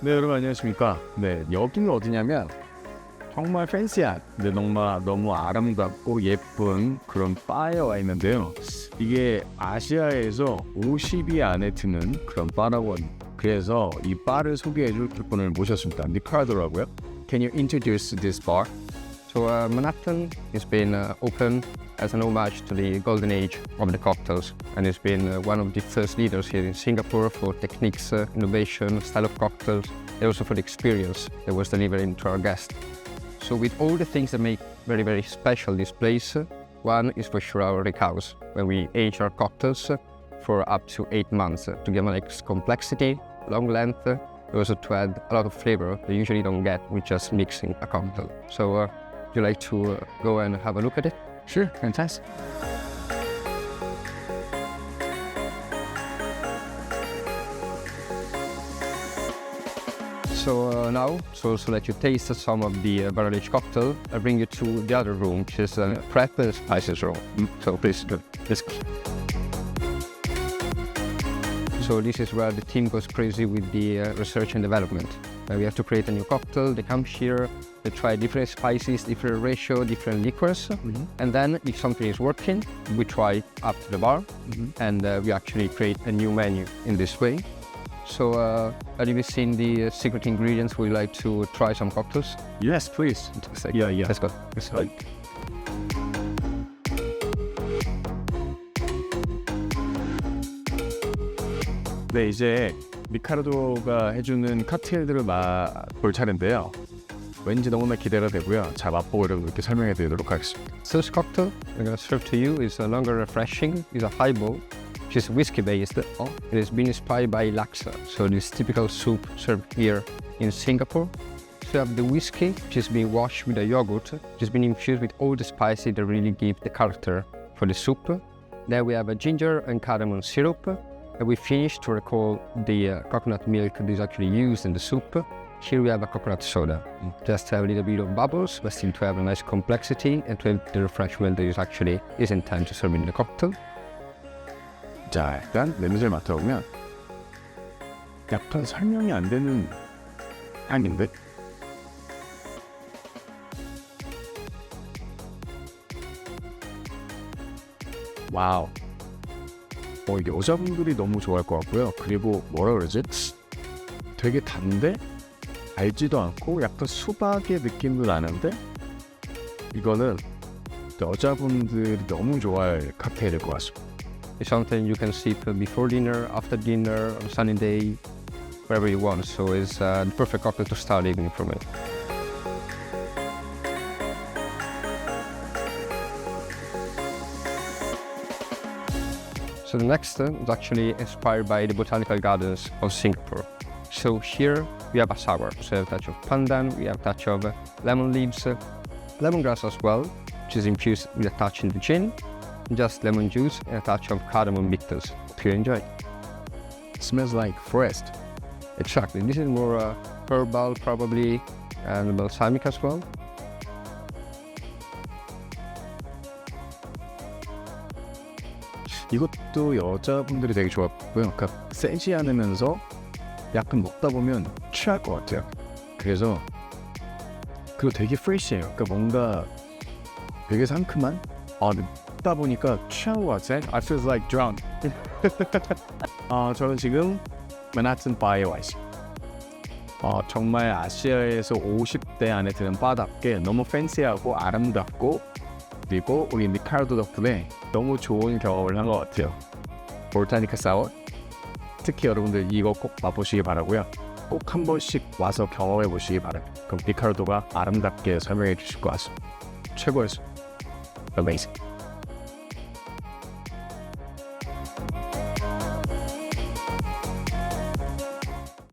네, 여러분 안녕하십니까. 네, 여기는 어디냐면 정말 팬시한, 근데 너무 아름답고 예쁜 그런 바에 와 있는데요. 이게 아시아에서 50위 안에 드는 그런 바라고 합니다. 그래서 이 바를 소개해줄 분을 모셨습니다. 리카르도라고요. Can you introduce this bar? So Manhattan has been opened as an homage to the golden age of the cocktails, and it's been one of the first leaders here in Singapore for techniques, innovation, style of cocktails, and also for the experience that was delivered to our guests. So with all the things that make very, very special this place, one is for sure our rickhouse, where we age our cocktails for up to 8 months to give them complexity, long length, also to add a lot of flavor that you usually don't get with just mixing a cocktail. So would you like to go and have a look at it? Sure, fantastic. So now, to also let you taste some of the barrel-aged cocktail, I bring you to the other room, which is a prep and spices room. So please, let's go. So this is where the team goes crazy with the research and development. We have to create a new cocktail, they come here, they try different spices, different ratio, different liquors, and then if something is working, we try up to the bar, and we actually create a new menu in this way. So have you seen the secret ingredients? Would you like to try some cocktails? Yes, please. Yeah. Let's go. Let's go. 네, 이제 리카르도가 해주는 칵테일들을 맛볼 차례인데요. 왠지 너무나 기대가 되고요. 자, 맛보고 여러분들께 설명해 드리도록 하겠습니다. First cocktail I'm going to serve to you is longer refreshing. It's a highball, which is whiskey based. It has been inspired by laksa, so this typical soup served here in Singapore. So you have the whiskey, which has been washed with a yogurt, which has been infused with all the spices that really give the character for the soup. Then we have a ginger and cardamom syrup. And we finish to recall the coconut milk that is actually used in the soup. Here we have a coconut soda, just to have a little bit of bubbles, but still to have a nice complexity and to have the refreshment that is intended to serve in the cocktail. 자, 일단 냄새를 맡아보면 약간 설명이 안 되는 향인데? 와우. 이게 여자분들이 너무 좋아할 것 같고요. 그리고 뭐라 그러지? 되게 단데 달지도 않고 약간 수박의 느낌도 나는데 이거는 여자분들이 너무 좋아할 칵테일일 것 같습니다. It's something you can sip before dinner, after dinner, on a sunny day, wherever you want. So it's the perfect cocktail to start the evening for me. So the next is actually inspired by the botanical gardens of Singapore. So here we have a sour, so we have a touch of pandan, we have a touch of lemon leaves, lemongrass as well, which is infused with a touch in the gin, just lemon juice and a touch of cardamom bitters. Hope you enjoy. It smells like forest. Exactly, this is more herbal probably and balsamic as well. 이것도 여자분들이 되게 좋았고요. 그러니까 세지 않으면서 약간 먹다 보면 취할 것 같아요. 그래서 그리고 되게 프레시해요. 그러니까 뭔가 되게 상큼한? 먹다 보니까 취한 것 같아. I feel like drunk. 저는 지금 맨하튼 바에 와 있습니다. 정말 아시아에서 50대 안에 드는 바답게 너무 팬시하고 아름답고 그리고 우리 리카르도 덕분에 너무 좋은 경험을 한 것 같아요. 볼타니카 사워 특히 여러분들 이거 꼭 맛보시기 바라고요. 꼭 한 번씩 와서 경험해 보시기 바랍니다. 그럼 리카르도가 아름답게 설명해 주실 것 같습니다. 최고였습니다. Amazing.